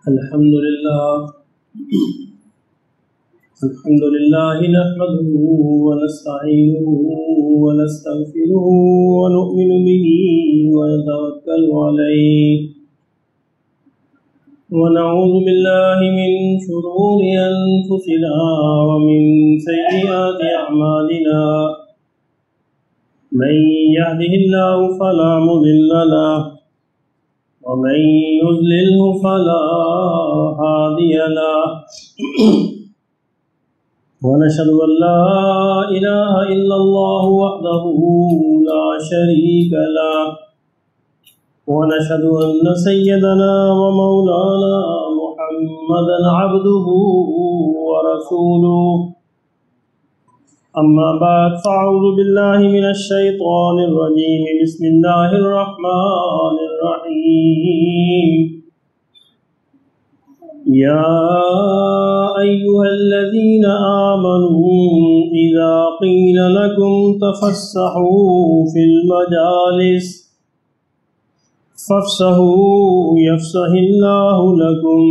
الحمد لله نحمده ونستعينه ونستغفره ونؤمن به ونتوكل عليه ونعوذ بالله من شرور أنفسنا ومن سيئات أعمالنا من يهده الله فلا مضل له ومن يضلله فلا هادي له ونشهد أن لا إله إلا الله وحده لا شريك له ونشهد أن سيدنا ومولانا محمدا عبده ورسوله أما بعد فأعوذ بالله من الشيطان الرجيم بسم الله الرحمن الرحيم يا أيها الذين آمنوا إذا قيل لكم تفسحوا في المجالس فافسحوا يفسح الله لكم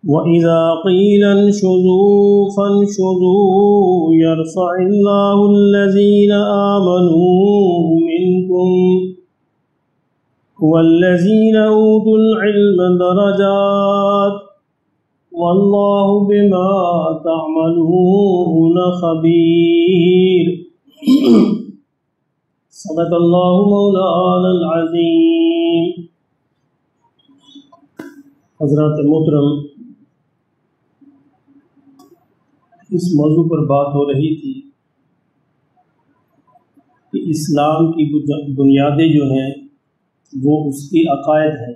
وإذا قيل انشزوا فانشزوا يرفع الله الذين آمنوا منكم والذين أوتوا العلم درجات والله بما تعملون خبير صدق الله مولانا العظيم۔ حضرات محترم، اس موضوع پر بات ہو رہی تھی کہ اسلام کی بنیادیں جو ہیں وہ اس کی عقائد ہیں۔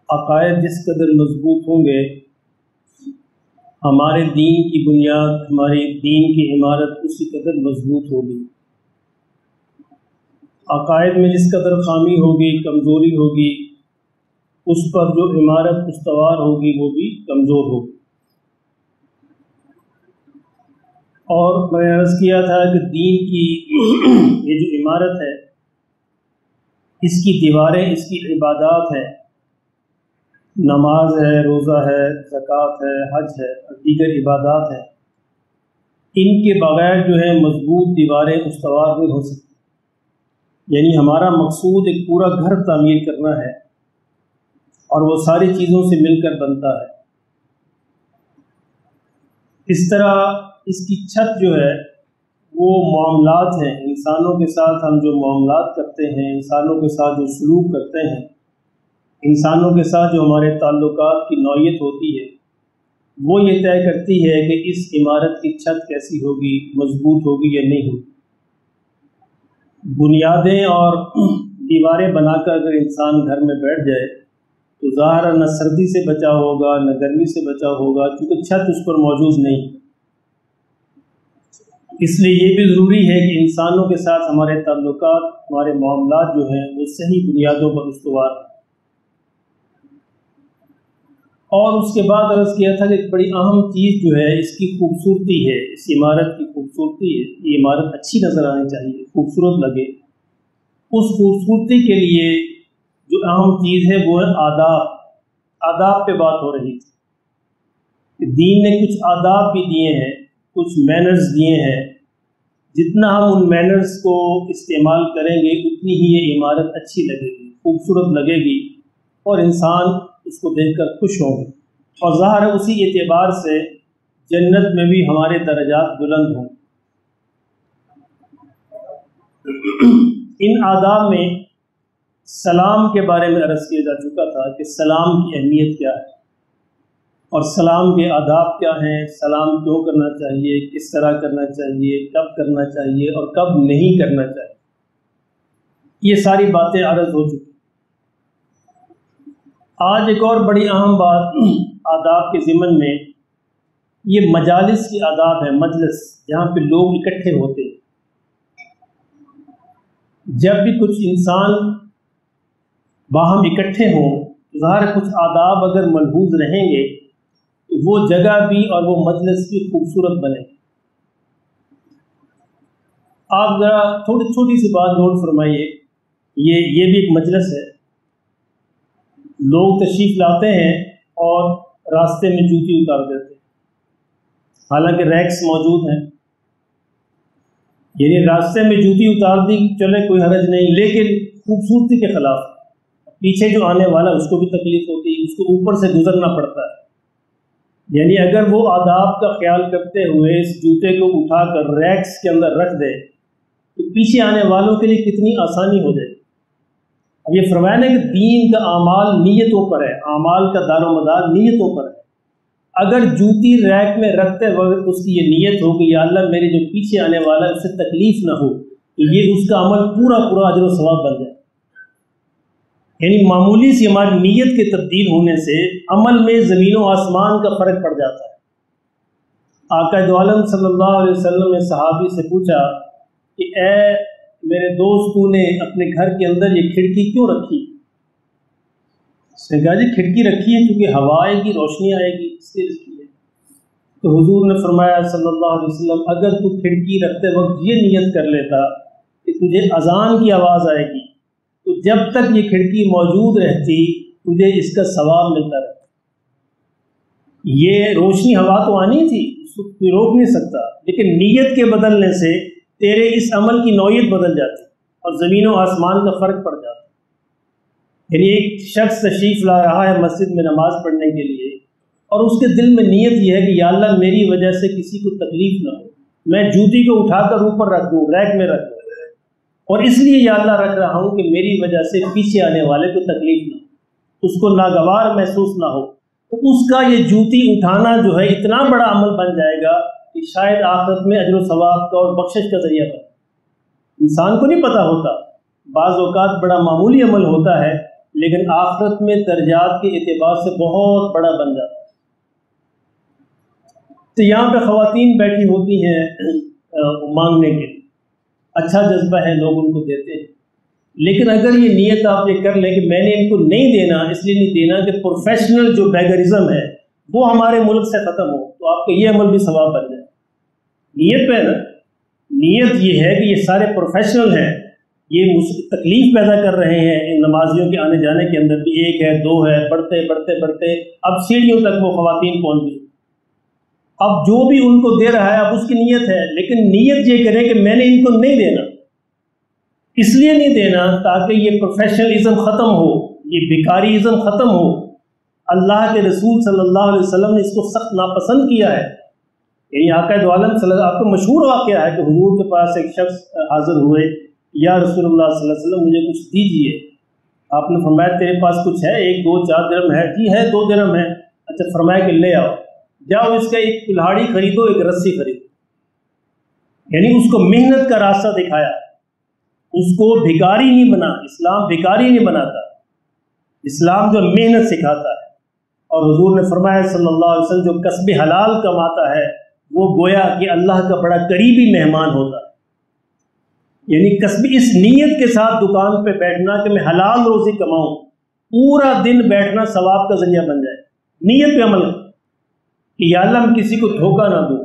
عقائد جس قدر مضبوط ہوں گے ہمارے دین کی بنیاد، ہمارے دین کی عمارت اسی قدر مضبوط ہوگی۔ عقائد میں جس قدر خامی ہوگی، کمزوری ہوگی، اس پر جو عمارت استوار ہوگی وہ بھی کمزور ہوگی۔ اور میں عرض کیا تھا کہ دین کی یہ جو عمارت ہے، اس کی دیواریں، اس کی عبادات ہیں، نماز ہے، روزہ ہے، زکوٰۃ ہے، حج ہے اور دیگر عبادات ہیں، ان کے بغیر جو ہے مضبوط دیواریں استوار نہیں ہو سکتی۔ یعنی ہمارا مقصود ایک پورا گھر تعمیر کرنا ہے اور وہ ساری چیزوں سے مل کر بنتا ہے۔ اس طرح اس کی چھت جو ہے وہ معاملات ہیں، انسانوں کے ساتھ ہم جو معاملات کرتے ہیں، انسانوں کے ساتھ جو سلوک کرتے ہیں، انسانوں کے ساتھ جو ہمارے تعلقات کی نوعیت ہوتی ہے، وہ یہ طے کرتی ہے کہ اس عمارت کی چھت کیسی ہوگی، مضبوط ہوگی یا نہیں ہوگی۔ بنیادیں اور دیواریں بنا کر اگر انسان گھر میں بیٹھ جائے تو ظاہر نہ سردی سے بچا ہوگا نہ گرمی سے بچا ہوگا، کیونکہ چھت اس پر موجود نہیں۔ اس لیے یہ بھی ضروری ہے کہ انسانوں کے ساتھ ہمارے تعلقات، ہمارے معاملات جو ہیں وہ صحیح بنیادوں پر استوار ہیں۔ اور اس کے بعد عرض کیا تھا کہ ایک بڑی اہم چیز جو ہے اس کی خوبصورتی ہے، اس عمارت کی خوبصورتی ہے۔ یہ عمارت اچھی نظر آنی چاہیے، خوبصورت لگے۔ اس خوبصورتی کے لیے جو اہم چیز ہے وہ ہے آداب۔ آداب پہ بات ہو رہی تھی کہ دین نے کچھ آداب بھی دیے ہیں، کچھ مینرز دیے ہیں۔ جتنا ہم ان مینرز کو استعمال کریں گے اتنی ہی یہ عمارت اچھی لگے گی، خوبصورت لگے گی اور انسان اس کو دیکھ کر خوش ہوں گے، اور ظاہر ہے اسی اعتبار سے جنت میں بھی ہمارے درجات بلند ہوں۔ ان آداب میں سلام کے بارے میں عرض کیا جا چکا تھا کہ سلام کی اہمیت کیا ہے اور سلام کے آداب کیا ہیں، سلام کیوں کرنا چاہیے، کس طرح کرنا چاہیے، کب کرنا چاہیے اور کب نہیں کرنا چاہیے، یہ ساری باتیں عرض ہو چکی۔ آج ایک اور بڑی اہم بات آداب کے ضمن میں یہ مجالس کی آداب ہے۔ مجلس جہاں پہ لوگ اکٹھے ہوتے ہیں، جب بھی کچھ انسان باہم اکٹھے ہوں ظاہر کچھ آداب اگر ملحوظ رہیں گے تو وہ جگہ بھی اور وہ مجلس بھی خوبصورت بنے۔ آپ ذرا تھوڑی چھوٹی سی بات نوٹ فرمائیے، یہ بھی ایک مجلس ہے لوگ تشریف لاتے ہیں اور راستے میں جوتی اتار دیتے ہیں، حالانکہ ریکس موجود ہیں، یعنی راستے میں جوتی اتار دی چلے کوئی حرج نہیں، لیکن خوبصورتی کے خلاف پیچھے جو آنے والا اس کو بھی تکلیف ہوتی ہے، اس کو اوپر سے گزرنا پڑتا ہے۔ یعنی اگر وہ آداب کا خیال کرتے ہوئے اس جوتے کو اٹھا کر ریکس کے اندر رکھ دے تو پیچھے آنے والوں کے لیے کتنی آسانی ہو جائے۔ اب یہ فرمایا نا کہ دین کا اعمال نیتوں پر ہے، اعمال کا دار و مدار نیتوں پر ہے۔ اگر جوتی ریک میں رکھتے وقت اس کی یہ نیت ہو کہ یا اللہ میرے جو پیچھے آنے والا ہے اس سے تکلیف نہ ہو، تو یہ اس کا عمل پورا پورا اجر و ثواب بن جائے۔ یعنی معمولی سی ہماری نیت کے تبدیل ہونے سے عمل میں زمین و آسمان کا فرق پڑ جاتا ہے۔ آقا دو عالم صلی اللہ علیہ وسلم نے صحابی سے پوچھا کہ اے میرے دوست، تو نے اپنے گھر کے اندر یہ کھڑکی کیوں رکھی؟ اس نے کہا جی کھڑکی رکھی ہے کیونکہ ہوا آئے گی، روشنی آئے گی، اس لیے رکھی ہے۔ تو حضور نے فرمایا صلی اللہ علیہ وسلم اگر تو کھڑکی رکھتے وقت یہ نیت کر لیتا کہ تجھے اذان کی آواز آئے گی تو جب تک یہ کھڑکی موجود رہتی تجھے اس کا ثواب ملتا رہتا۔ یہ روشنی ہوا تو آنی تھی، اس کو کوئی روک نہیں سکتا، لیکن نیت کے بدلنے سے تیرے اس عمل کی نوعیت بدل جاتی اور زمین و آسمان کا فرق پڑ جاتا۔ یعنی ایک شخص تشریف لا رہا ہے مسجد میں نماز پڑھنے کے لیے اور اس کے دل میں نیت یہ ہے کہ یا اللہ میری وجہ سے کسی کو تکلیف نہ ہو، میں جوتی کو اٹھا کر اوپر رکھ دوں، ریک میں رکھ دوں، اور اس لیے یا اللہ رکھ رہا ہوں کہ میری وجہ سے پیچھے آنے والے کو تکلیف نہ ہو، اس کو ناگوار محسوس نہ ہو، تو اس کا یہ جوتی اٹھانا جو ہے اتنا بڑا عمل بن جائے گا کہ شاید آخرت میں اجر و ثواب کا اور بخشش کا ذریعہ بنے۔ انسان کو نہیں پتہ ہوتا، بعض اوقات بڑا معمولی عمل ہوتا ہے لیکن آخرت میں درجات کے اعتبار سے بہت بڑا بن جاتا ہے۔ تو یہاں پہ خواتین بیٹھی ہوتی ہیں مانگنے کے لیے، اچھا جذبہ ہے، لوگ ان کو دیتے ہیں، لیکن اگر یہ نیت آپ یہ کر لیں کہ میں نے ان کو نہیں دینا، اس لیے نہیں دینا کہ پروفیشنل جو بیگرزم ہے وہ ہمارے ملک سے ختم ہو، تو آپ کا یہ عمل بھی ثواب بن جائے۔ نیت پہ نا، نیت یہ ہے کہ یہ سارے پروفیشنل ہیں، یہ تکلیف پیدا کر رہے ہیں ان نمازیوں کے آنے جانے کے اندر بھی، ایک ہے، دو ہے، بڑھتے بڑھتے بڑھتے اب سیڑھیوں تک وہ خواتین پہنچ گئی۔ اب جو بھی ان کو دے رہا ہے اب اس کی نیت ہے، لیکن نیت یہ کرے کہ میں نے ان کو نہیں دینا، اس لیے نہیں دینا تاکہ یہ پروفیشنلزم ختم ہو، یہ بیکاریزم ختم ہو۔ اللہ کے رسول صلی اللہ علیہ وسلم نے اس کو سخت ناپسند کیا ہے۔ یعنی آقا دو عالم صلی اللہ علیہ وسلم، آپ کو مشہور واقعہ ہے کہ حضور کے پاس ایک شخص حاضر ہوئے، یا رسول اللہ صلی اللہ علیہ وسلم مجھے کچھ دیجیے۔ آپ نے فرمایا تیرے پاس کچھ ہے؟ 1 2 4 درہم ہے؟ جی ہے 2 درہم ہے۔ اچھا، فرمایا کہ لے آؤ، جاؤ اس کا ایک کلہاڑی خریدو، ایک رسی خریدو۔ یعنی اس کو محنت کا راستہ دکھایا، اس کو بھکاری نہیں بنا۔ اسلام بھکاری نہیں بناتا، اسلام جو محنت سکھاتا ہے۔ اور حضور نے فرمایا صلی اللہ علیہ وسلم جو کسب حلال کماتا ہے وہ گویا کہ اللہ کا بڑا قریبی مہمان ہوتا ہے۔ یعنی کسب اس نیت کے ساتھ دکان پہ بیٹھنا کہ میں حلال روزی کماؤں، پورا دن بیٹھنا ثواب کا ذریعہ بن جائے۔ نیت پہ عمل کہ یا اللہ میں کسی کو دھوکہ نہ دوں،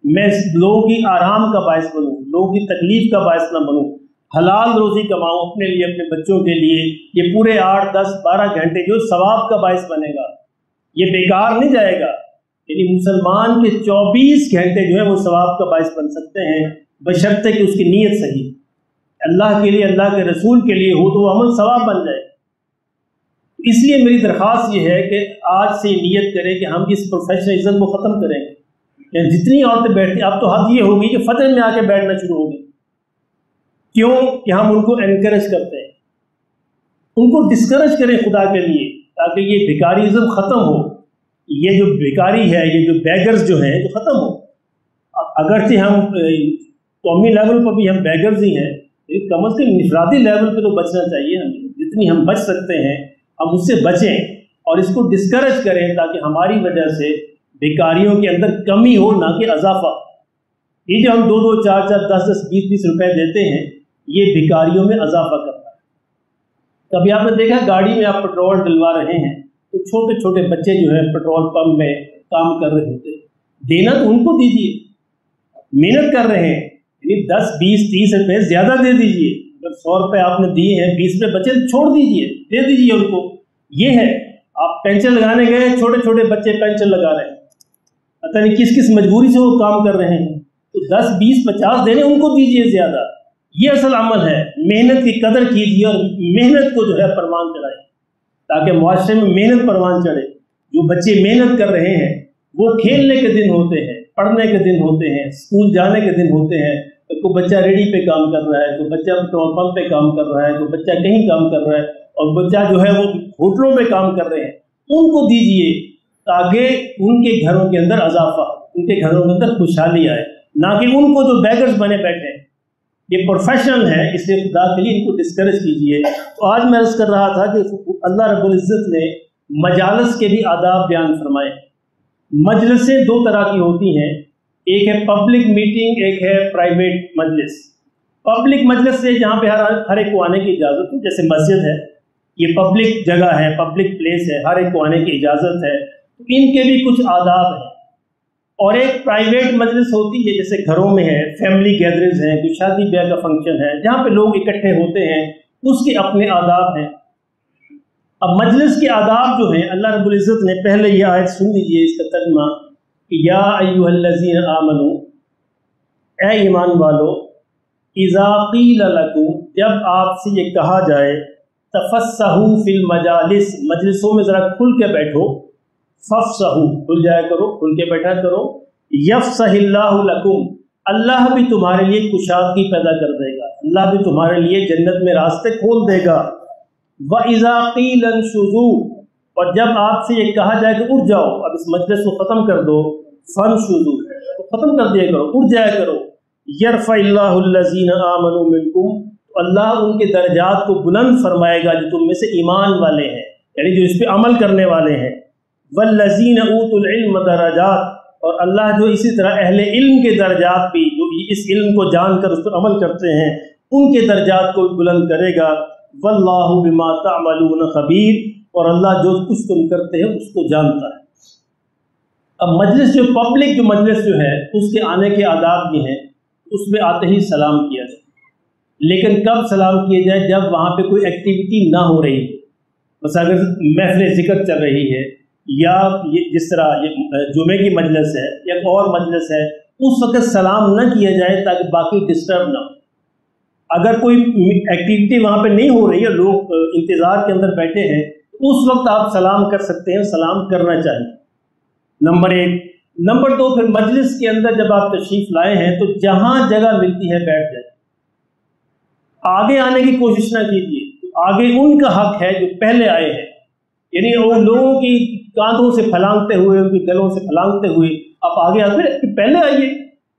میں لوگوں کی آرام کا باعث بنوں، لوگوں کی تکلیف کا باعث نہ بنوں، حلال روزی کماؤں اپنے لیے، اپنے بچوں کے لیے۔ یہ پورے 8 10 12 گھنٹے جو ثواب کا باعث بنے گا، یہ بیکار نہیں جائے گا۔ یعنی مسلمان کے 24 گھنٹے جو ہے وہ ثواب کا باعث بن سکتے ہیں، بشرطے کہ اس کی نیت صحیح اللہ کے لیے، اللہ کے رسول کے لیے ہو، تو وہ عمل ثواب بن جائے۔ اس لیے میری درخواست یہ ہے کہ آج سے نیت کریں کہ ہم اس پروفیشنلزم کو ختم کریں گے۔ یعنی جتنی عورتیں بیٹھتی، اب تو حد یہ ہوگی کہ فجر میں آ کے بیٹھنا شروع ہوگی۔ کیوں کہ ہم ان کو انکریج کرتے ہیں، ان کو ڈسکریج کریں خدا کے لیے، تاکہ یہ بھکاریزم ختم ہو، یہ جو بیکاری ہے، یہ جو بیگرز جو ہیں جو ختم ہو۔ اگرچہ ہم قومی لیول پر بھی ہم بیگرز ہی ہیں، لیکن کم از کم انفرادی لیول پہ تو بچنا چاہیے ہمیں، جتنی ہم بچ سکتے ہیں ہم اس سے بچیں اور اس کو ڈسکریج کریں، تاکہ ہماری وجہ سے بیکاریوں کے اندر کمی ہو نہ کہ اضافہ۔ یہ جو ہم 2 2 4 4 10 10 20 20 روپے دیتے ہیں، یہ بیکاریوں میں اضافہ کرتا ہے۔ کبھی آپ نے دیکھا گاڑی میں آپ پیٹرول ڈلوا رہے ہیں تو چھوٹے چھوٹے بچے جو ہیں پیٹرول پمپ میں کام کر رہے ہوتے ہیں، دینا تو ان کو دیجیے، محنت کر رہے ہیں، یعنی 10 20 30 روپے زیادہ دے دیجیے۔ اگر 100 روپے آپ نے دیے ہیں، 20 روپے بچے چھوڑ دیجیے، دے دیجیے ان کو۔ یہ ہے, آپ پینشن لگانے گئے, چھوٹے چھوٹے بچے پینشن لگا رہے ہیں, پتہ نہیں کس کس مجبوری سے وہ کام کر رہے ہیں, تو 10 20 50 دینے ان کو دیجیے زیادہ. یہ اصل عمل ہے. محنت کی قدر کیجیے اور محنت کو جو ہے پروان چڑھائیں تاکہ معاشرے میں محنت پروان چڑھے. جو بچے محنت کر رہے ہیں وہ کھیلنے کے دن ہوتے ہیں, پڑھنے کے دن ہوتے ہیں, اسکول جانے کے دن ہوتے ہیں. کوئی بچہ ریڈی پہ کام کر رہا ہے, کوئی بچہ پیٹرول پمپ پہ کام کر رہا ہے, کوئی بچہ کہیں کام کر رہا ہے, اور بچہ جو ہے وہ ہوٹلوں پہ کام کر رہے ہیں. ان کو دیجیے تاکہ ان کے گھروں کے اندر اضافہ, ان کے گھروں کے اندر خوشحالی آئے, نہ کہ ان کو جو بیگرز بنے بیٹھے ہیں. یہ پروفیشنل ہے, اس لیے خدا کے لیے ان کو ڈسکریج کیجیے. تو آج میں عرض کر رہا تھا کہ اللہ رب العزت نے مجالس کے بھی آداب بیان فرمائے. مجلسیں 2 طرح کی ہوتی ہیں, ایک ہے پبلک میٹنگ, ایک ہے پرائیویٹ مجلس. پبلک مجلس سے جہاں پہ ہر ایک کو آنے کی اجازت ہے, جیسے مسجد ہے, یہ پبلک جگہ ہے, پبلک پلیس ہے, ہر ایک کو آنے کی اجازت ہے, ان کے بھی کچھ آداب ہیں. اور ایک پرائیویٹ مجلس ہوتی ہے جیسے گھروں میں ہے, فیملی گیدرنگز ہیں, کوئی شادی بیاہ کا فنکشن ہے جہاں پہ لوگ اکٹھے ہوتے ہیں, اس کے اپنے آداب ہیں. اب مجلس کے آداب جو ہیں اللہ رب العزت نے, پہلے یہ آیت سن لیجیے اس کا ترجمہ, کہ یا ایھا الذین آمنو, اے ایمان والو, اذا قیل لکم, جب آپ سے یہ کہا جائے, تفسحوا فی المجالس, مجلسوں میں ذرا کھل کے بیٹھو, فافسحوا, کھل جایا کرو, کھل کے بیٹھا کرو, یفسح اللہ لکم, اللہ بھی تمہارے لیے کشادگی پیدا کر دے گا, اللہ بھی تمہارے لیے جنت میں راستے کھول دے گا. وَإِذَا قِيلَ انشُزُوا, اور جب آپ سے یہ کہا جائے کہ اٹھ جاؤ, اب اس مجلس کو ختم کر دو, فَانشُزُوا, تو ختم کر دیا کرو, اٹھ جایا کرو. يَرْفَعِ اللَّهُ الَّذِينَ آمَنُوا مِنْكُمْ, تو اللہ ان کے درجات کو بلند فرمائے گا جو تم میں سے ایمان والے ہیں, یعنی جو اس پہ عمل کرنے والے ہیں. وَالَّذِينَ أُوتُوا الْعِلْمَ دَرَجَاتٍ, اور اللہ جو اسی طرح اہل علم کے درجات بھی, جو اس علم کو جان کر اس پر عمل کرتے ہیں, ان کے درجات کو بلند کرے گا. واللہ بما تعملون خبیر, اور اللہ جو کچھ تم کرتے ہیں اس کو جانتا ہے. اب مجلس جو پبلک جو مجلس جو ہے اس کے آنے کے آداب یہ ہیں, اس میں آتے ہی سلام کیا جائے, لیکن کب سلام کیا جائے؟ جب وہاں پہ کوئی ایکٹیویٹی نہ ہو رہی ہے, بس اگر محفل ذکر چل رہی ہے, یا جس طرح یہ جمعے کی مجلس ہے یا اور مجلس ہے, اس وقت سلام نہ کیا جائے تاکہ باقی ڈسٹرب نہ ہو. اگر کوئی ایکٹیویٹی وہاں پہ نہیں ہو رہی ہے, لوگ انتظار کے اندر بیٹھے ہیں, اس وقت آپ سلام کر سکتے ہیں, سلام کرنا چاہیے. نمبر 1. نمبر 2, پھر مجلس کے اندر جب آپ تشریف لائے ہیں تو جہاں جگہ ملتی ہے بیٹھ جائیں, آگے آنے کی کوشش نہ کیجیے. آگے ان کا حق ہے جو پہلے آئے ہیں, یعنی ان لوگوں کی کاندھوں سے پھلانگتے ہوئے, ان کی گلوں سے پھلانگتے ہوئے آپ آگے آتے, پہلے آئیے.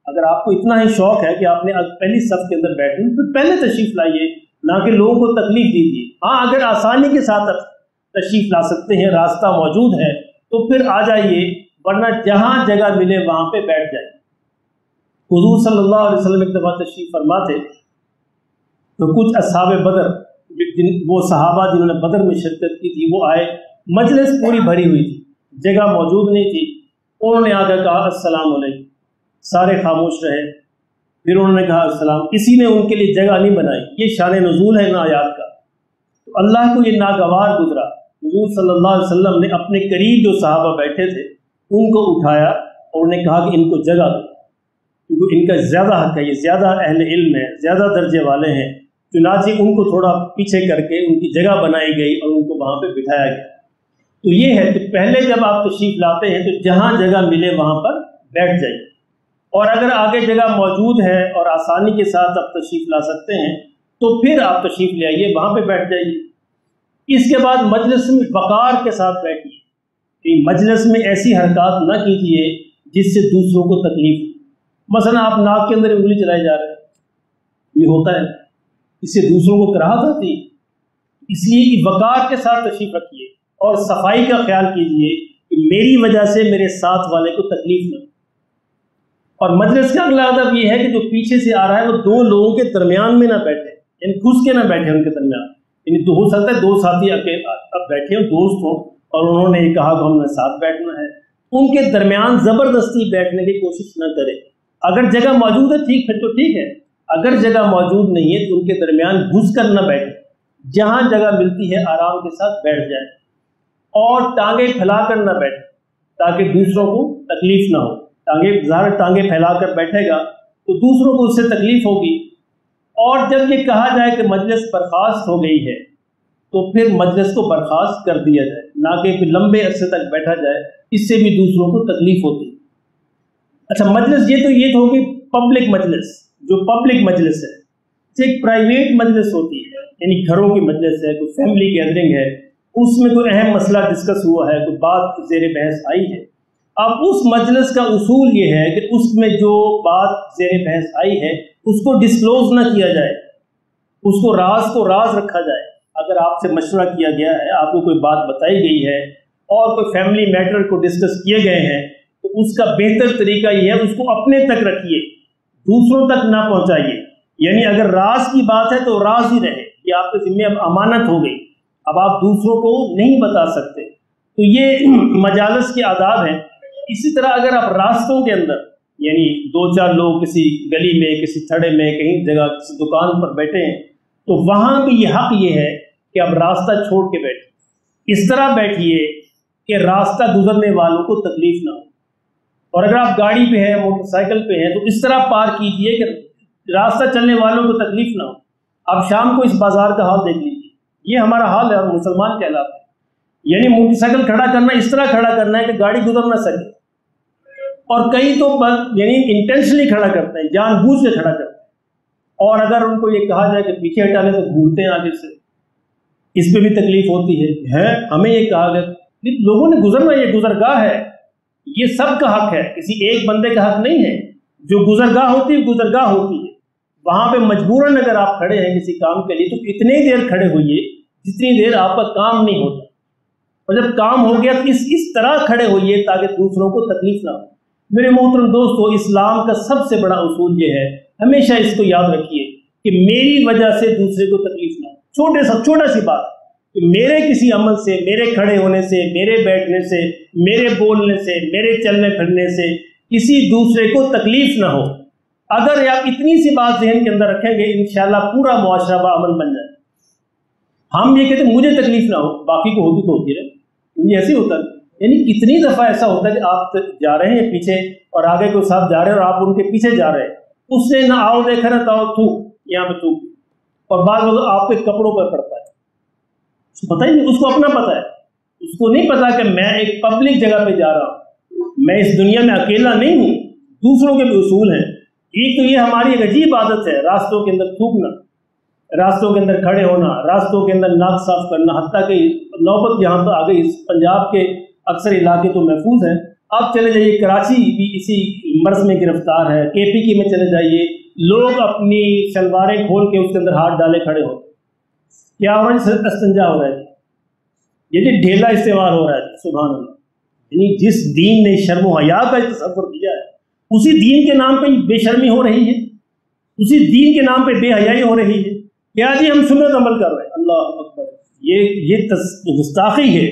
اگر آپ کو اتنا ہی شوق ہے کہ آپ نے پہلی صف کے اندر بیٹھنا, پھر پہلے تشریف لائیے, نہ کہ لوگوں کو تکلیف دیجیے. ہاں, اگر آسانی کے ساتھ تشریف لا سکتے ہیں, راستہ موجود ہے, تو پھر آ جائیے, ورنہ جہاں جگہ ملے وہاں پہ بیٹھ جائیں. حضور صلی اللہ علیہ وسلم ایک دفعہ تشریف فرما تھے, تو کچھ اصحاب بدر, وہ صحابہ جنہوں نے بدر میں شرکت کی تھی, وہ آئے, مجلس پوری بھری ہوئی تھی, جگہ موجود نہیں تھی. انہوں نے آ کر کہا السلام علیکم, سارے خاموش رہے. پھر انہوں نے کہا السلام, کسی نے ان کے لیے جگہ نہیں بنائی. یہ شان نزول ہے ان آیات کا. تو اللہ کو یہ ناگوار گزرا. حضور صلی اللہ علیہ وسلم نے اپنے قریب جو صحابہ بیٹھے تھے ان کو اٹھایا اور انہوں نے کہا کہ ان کو جگہ دو, کیونکہ ان کا زیادہ حق ہے, یہ زیادہ اہل علم ہے, زیادہ درجے والے ہیں. چنانچہ ان کو تھوڑا پیچھے کر کے ان کی جگہ بنائی گئی اور ان کو وہاں پہ بٹھایا گیا. تو یہ ہے کہ پہلے جب آپ تشریف لاتے ہیں تو جہاں جگہ ملے وہاں پر بیٹھ جائیے, اور اگر آگے جگہ موجود ہے اور آسانی کے ساتھ آپ تشریف لا سکتے ہیں تو پھر آپ تشریف لے آئیے, وہاں پہ بیٹھ جائیے. اس کے بعد مجلس میں وقار کے ساتھ بیٹھیے. مجلس میں ایسی حرکات نہ کیجیے جس سے دوسروں کو تکلیف ہو. مثلا آپ ناک کے اندر انگلی چلائے جا رہے ہیں, یہ ہوتا ہے, اس سے دوسروں کو کراہت آتی ہے. اس لیے وقار کے ساتھ تشریف رکھیے اور صفائی کا خیال کیجیے کہ میری وجہ سے میرے ساتھ والے کو تکلیف نہ ہو. اور مجلس کا اگلا ادب یہ ہے کہ جو پیچھے سے آ رہا ہے وہ 2 لوگوں کے درمیان میں نہ بیٹھے, یعنی گھس کے نہ بیٹھے ان کے درمیان. یعنی تو ہو سکتا ہے 2 ساتھی اب بیٹھے ہوں, دوست ہوں, اور انہوں نے یہ کہا کہ ہم نے ساتھ بیٹھنا ہے, ان کے درمیان زبردستی بیٹھنے کی کوشش نہ کرے. اگر جگہ موجود ہے ٹھیک, پھر تو ٹھیک ہے. اگر جگہ موجود نہیں ہے تو ان کے درمیان گھس کر نہ بیٹھے, جہاں جگہ ملتی ہے آرام کے ساتھ بیٹھ جائے. اور ٹانگیں پھیلا کر نہ بیٹھے تاکہ دوسروں کو تکلیف نہ ہو۔ ٹانگیں پھیلا کر بیٹھے گا تو دوسروں کو اس سے تکلیف ہوگی۔ اور جب یہ کہا جائے کہ مجلس برخاست ہو گئی ہے تو پھر مجلس کو برخاست کر دیا جائے، نہ کہ پھر لمبے عرصے تک بیٹھا جائے، اس سے بھی دوسروں کو تکلیف ہوتی ہے۔ اچھا، مجلس یہ تو ہوگی پبلک مجلس، جو پبلک مجلس ہے۔ ایک پرائیویٹ مجلس ہوتی ہے، یعنی گھروں کی مجلس ہے، کوئی فیملی گیدرنگ ہے، اس میں کوئی اہم مسئلہ ڈسکس ہوا ہے، کوئی بات زیر بحث آئی ہے۔ اب اس مجلس کا اصول یہ ہے کہ اس میں جو بات زیر بحث آئی ہے اس کو ڈسکلوز نہ کیا جائے، اس کو راز رکھا جائے۔ اگر آپ سے مشورہ کیا گیا ہے، آپ کو کوئی بات بتائی گئی ہے اور کوئی فیملی میٹر کو ڈسکس کیے گئے ہیں، تو اس کا بہتر طریقہ یہ ہے اس کو اپنے تک رکھیے، دوسروں تک نہ پہنچائیے۔ یعنی اگر راز کی بات ہے تو راز ہی رہے، یہ آپ کے ذمہ اب امانت ہو گئی، اب آپ دوسروں کو نہیں بتا سکتے۔ تو یہ مجالس کے آداب ہیں۔ اسی طرح اگر آپ راستوں کے اندر، یعنی 2-4 لوگ کسی گلی میں، کسی تھڑے میں، کہیں جگہ کسی دکان پر بیٹھے ہیں، تو وہاں بھی یہ حق یہ ہے کہ اب راستہ چھوڑ کے بیٹھیں، اس طرح بیٹھیے کہ راستہ گزرنے والوں کو تکلیف نہ ہو۔ اور اگر آپ گاڑی پہ ہیں، موٹر سائیکل پہ ہیں، تو اس طرح پار کیجئے کہ راستہ چلنے والوں کو تکلیف نہ ہو۔ اب شام کو اس بازار کا حال دیکھ لیجیے، یہ ہمارا حال ہے اور مسلمان کہلاتے ہیں۔ یعنی موٹر سائیکل کھڑا کرنا اس طرح کھڑا کرنا ہے کہ گاڑی گزر نہ سکے، اور کئی تو یعنی انٹینشنلی کھڑا کرتے ہیں، جان بوجھ سے کھڑا کرتے ہیں۔ اور اگر ان کو یہ کہا جائے کہ پیچھے ہٹا لیں تو گھومتے ہیں آگے سے، اس پہ بھی تکلیف ہوتی ہے۔ ہمیں یہ کہا گیا لوگوں نے گزرنا، یہ گزرگاہ ہے، یہ سب کا حق ہے، کسی ایک بندے کا حق نہیں ہے۔ جو گزرگاہ ہوتی ہے گزرگاہ ہوتی ہے، وہاں پہ مجبوراً اگر آپ کھڑے ہیں کسی کام کے لیے تو اتنی دیر کھڑے ہوئیے جتنی دیر آپ کا کام نہیں ہوتا، اور جب کام ہو گیا تو اس طرح کھڑے ہوئیے تاکہ دوسروں کو تکلیف نہ ہو۔ میرے محترم دوستو، اسلام کا سب سے بڑا اصول یہ ہے، ہمیشہ اس کو یاد رکھیے کہ میری وجہ سے دوسرے کو تکلیف نہ ہو۔ چھوٹا سی بات کہ میرے کسی عمل سے، میرے کھڑے ہونے سے، میرے بیٹھنے سے، میرے بولنے سے، میرے چلنے پھرنے سے کسی دوسرے کو تکلیف نہ ہو۔ اگر آپ اتنی سی بات ذہن کے اندر رکھیں گے، انشاءاللہ پورا معاشرہ باامن بن جائے۔ ہم یہ کہتے ہیں مجھے تکلیف نہ ہو، باقی کو ہوتی تو ہوتی رہے، یہ ایسے ہوتا ہے۔ یعنی کتنی دفعہ ایسا ہوتا ہے کہ آپ جا رہے ہیں پیچھے اور آگے کوئی صاحب جا رہے ہیں اور آپ ان کے پیچھے جا رہے ہیں، اس نے نہ آؤ دیکھا رہتا ہو تھوک یہاں پہ تھوک، اور بعض وقت آپ کے کپڑوں پر پڑتا ہے، اس کو پتہ ہی نہیں، اس کو اپنا پتہ ہے، اس کو نہیں پتا کہ میں ایک پبلک جگہ پہ جا رہا ہوں، میں اس دنیا میں اکیلا نہیں ہوں، دوسروں کے بھی اصول ہیں۔ ایک تو یہ ہماری ایک عجیب عادت ہے، راستوں کے اندر تھوکنا، راستوں کے اندر کھڑے ہونا، راستوں کے اندر ناک صاف کرنا، حتیٰ کہ نوبت یہاں پر آ گئی، پنجاب کے اکثر علاقے تو محفوظ ہیں، آپ چلے جائیے کراچی بھی اسی مرض میں گرفتار ہے، KPK میں چلے جائیے، لوگ اپنی شلواریں کھول کے اس کے اندر ہاتھ ڈالے کھڑے ہو، کیا ہو رہا ہے؟ استنجا ہو رہا ہے، یہ ڈھیلا استعمال ہو رہا ہے۔ سبحان اللہ، یعنی جس دین نے شرم و حیا کا تصور دیا ہے، اسی دین کے نام پہ بے شرمی ہو رہی ہے، اسی دین کے نام پہ بے حیائی ہو رہی ہے۔ کیا جی ہم سنت عمل کر رہے ہیں، اللہ اکبر، یہ گستاخی ہے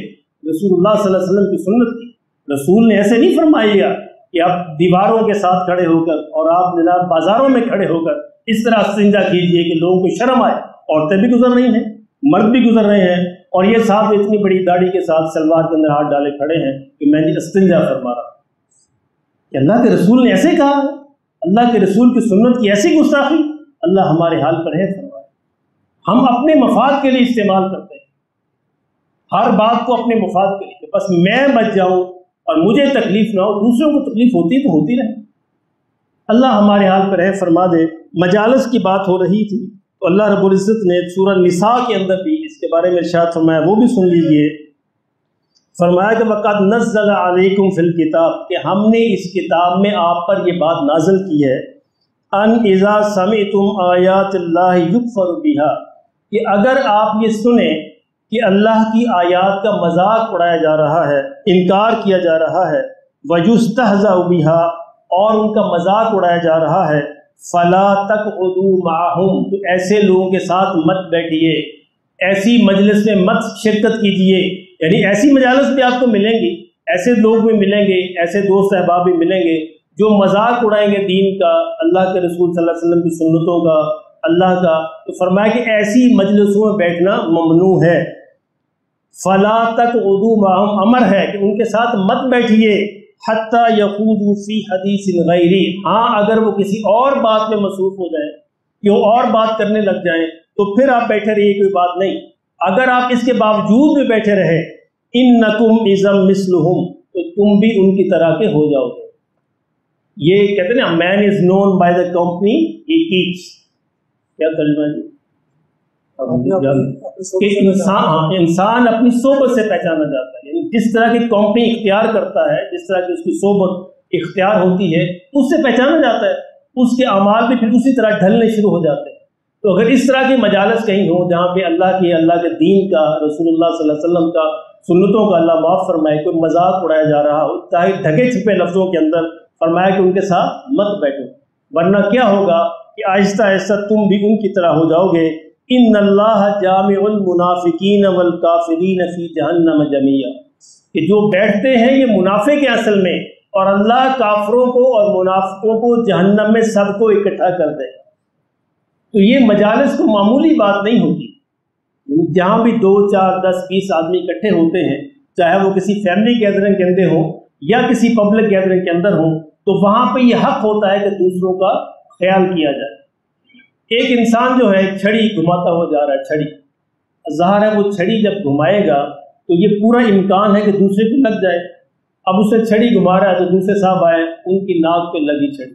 رسول اللہ صلی اللہ علیہ وسلم کی سنت کی۔ رسول نے ایسے نہیں فرمایا کہ آپ دیواروں کے ساتھ کھڑے ہو کر اور آپ جناب بازاروں میں کھڑے ہو کر اس طرح استنجا کیجئے کہ لوگوں کو شرم آئے۔ عورتیں بھی گزر رہی ہیں، مرد بھی گزر رہے ہیں، اور یہ صاحب اتنی بڑی داڑھی کے ساتھ سلوار کے اندر ہاتھ ڈالے کھڑے ہیں کہ میں جی استنجا فرما رہا ہوں۔ کہ اللہ کے رسول نے ایسے کہا، اللہ کے رسول کی سنت کی ایسی گستاخی، اللہ ہمارے حال پر ہے فرمائے۔ ہم اپنے مفاد کے لیے استعمال کرتے ہیں ہر بات کو، اپنے مفاد کے لیے، بس میں بچ جاؤں اور مجھے تکلیف نہ ہو، دوسروں کو تکلیف ہوتی تو ہوتی رہے۔ اللہ ہمارے حال پر ہے فرما دے۔ مجالس کی بات ہو رہی تھی تو اللہ رب العزت نے سورہ نساء کے اندر بھی اس کے بارے میں ارشاد فرمایا، وہ بھی سن لیجئے۔ فرمایا کہ وَقَدْ نَزَّلَ عَلَيْكُمْ فِي الْكِتَابِ، کہ ہم نے اس کتاب میں آپ پر یہ بات نازل کی ہے، ان اذا سمعتم آیات اللہ یکفر بها، کہ اگر آپ یہ سنیں کہ اللہ کی آیات کا مذاق اڑایا جا رہا ہے، انکار کیا جا رہا ہے، وَيُسْتَهْزَأُ بِهَا، اور ان کا مذاق اڑایا جا رہا ہے، فَلَا تَقْعُدُوا مَعَهُمْ، تو ایسے لوگوں کے ساتھ مت بیٹھیے، ایسی مجلس میں مت شرکت کیجیے، یعنی ایسی مجالس بھی آپ کو ملیں گی، ایسے لوگ بھی ملیں گے، ایسے دوست احباب بھی ملیں گے جو مذاق اڑائیں گے دین کا، اللہ کے رسول صلی اللہ علیہ وسلم کی سنتوں کا، اللہ کا۔ تو فرمایا کہ ایسی مجلسوں میں بیٹھنا ممنوع ہے۔ فلا تقعدوا معهم، امر ہے کہ ان کے ساتھ مت بیٹھیے، حتی یخوضوا فی حدیث غیری، ہاں اگر وہ کسی اور بات میں مصروف ہو جائیں کہ وہ اور بات کرنے لگ جائیں تو پھر آپ بیٹھے رہیے، کوئی بات نہیں۔ اگر آپ اس کے باوجود بھی بیٹھے رہے، انکم اذا مثلہم، تو تم بھی ان کی طرح کے ہو جاؤ گے۔ یہ کہتے ہیں نا man is known by the company he keeps, کیا ترجمہ ہے کہ انسان اپنی صحبت سے پہچانا جاتا ہے، یعنی جس طرح کی کمپنی اختیار کرتا ہے، جس طرح کی اس کی صحبت اختیار ہوتی ہے اس سے پہچانا جاتا ہے، اس کے اعمال بھی پھر اسی طرح ڈھلنے شروع ہو جاتے ہیں۔ تو اگر اس طرح کی مجالس کہیں ہو جہاں پہ اللہ کے دین کا، رسول اللہ صلی اللہ علیہ وسلم کا، سنتوں کا اللہ معاف فرمائے، کوئی مذاق اڑایا جا رہا ہو، چاہے ڈھکے چھپے لفظوں کے اندر، فرمایا کہ ان کے ساتھ مت بیٹھو، ورنہ کیا ہوگا کہ آہستہ آہستہ تم بھی ان کی طرح ہو جاؤ گے۔ ان اللہ جامع المنافقین والکافرین فی جہنم جمیعا، کہ جو بیٹھتے ہیں یہ منافق ہیں اصل میں، اور اللہ کافروں کو اور منافقوں کو جہنم میں سب کو اکٹھا کر دے۔ تو یہ مجالس کو معمولی بات نہیں ہوتی، جہاں بھی 2 4 10 20 آدمی اکٹھے ہوتے ہیں، چاہے وہ کسی فیملی گیدرنگ کے اندر ہو یا کسی پبلک گیدرنگ کے اندر ہو، تو وہاں پہ یہ حق ہوتا ہے کہ دوسروں کا خیال کیا جائے۔ ایک انسان جو ہے چھڑی گھماتا ہوا جا رہا ہے، چھڑی ظاہر ہے وہ چھڑی جب گھمائے گا تو یہ پورا امکان ہے کہ دوسرے کو لگ جائے۔ اب اسے چھڑی گھما رہا ہے تو دوسرے صاحب آئے، ان کی ناک پہ لگی چھڑی،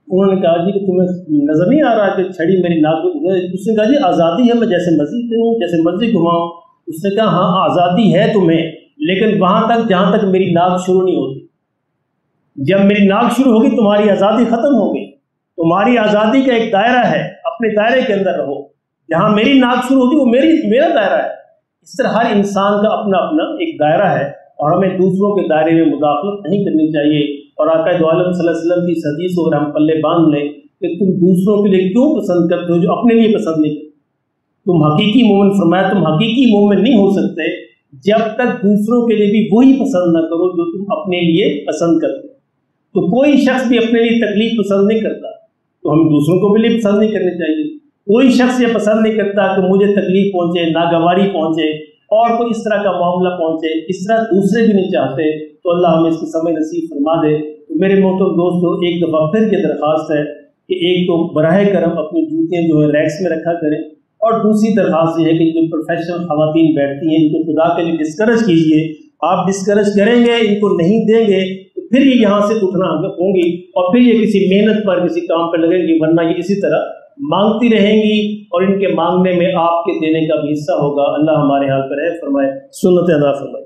انہوں نے کہا جی کہ تمہیں نظر نہیں آ رہا کہ چھڑی میری ناک پہ؟ اس نے کہا جی آزادی ہے، میں جیسے مرضی کروں، جیسے مرضی گھماؤں۔ اس نے کہا ہاں آزادی ہے تمہیں، لیکن وہاں تک جہاں تک میری ناک شروع نہیں ہوتی۔ جب میری ناک شروع ہوگی تمہاری آزادی ختم ہو گئی۔ تمہاری آزادی کا ایک دائرہ ہے، اپنے دائرے کے اندر رہو، جہاں میری ناک شروع ہوتی وہ میرا دائرہ ہے۔ اس طرح ہر انسان کا اپنا اپنا ایک دائرہ ہے، اور ہمیں دوسروں کے دائرے میں مداخلت نہیں کرنی چاہیے۔ اور آقا دو عالم صلی اللہ علیہ وسلم کی اس حدیث کو اگر ہم پلے باندھ لیں کہ تم دوسروں کے لیے کیوں پسند کرتے ہو جو اپنے لیے پسند نہیں کرتے؟ تم حقیقی مومن، فرمایا تم حقیقی مومن نہیں ہو سکتے جب تک دوسروں کے لیے بھی وہی پسند نہ کرو جو تم اپنے لیے پسند کرتے۔ تو کوئی شخص بھی اپنے لیے تکلیف پسند نہیں کرتا، تو ہم دوسروں کو بھی لیے پسند نہیں کرنی چاہیے۔ کوئی شخص یہ پسند نہیں کرتا کہ مجھے تکلیف پہنچے، ناگواری پہنچے، اور کوئی اس طرح کا معاملہ پہنچے، اس طرح دوسرے بھی نہیں چاہتے۔ تو اللہ ہمیں اس کی سمجھ نصیب فرما دے۔ تو میرے محترم دوستو، ایک دفعہ پھر یہ درخواست ہے کہ ایک تو براہ کرم اپنی جوتیاں جو ہے ریکس میں رکھا کریں، اور دوسری درخواست یہ ہے کہ جو پروفیشنل خواتین بیٹھتی ہیں ان کو خدا کے لیے ڈسکریج کیجیے۔ آپ ڈسکریج کریں گے، ان کو نہیں دیں گے تو پھر یہ یہاں سے اٹھنا ہوں گی، اور پھر یہ کسی محنت پر کسی کام پر لگیں گی، ورنہ یہ اسی طرح مانگتی رہیں گی، اور ان کے مانگنے میں آپ کے دینے کا بھی حصہ ہوگا۔ اللہ ہمارے حال پر ہے فرمائے، سنت ادا فرمائے۔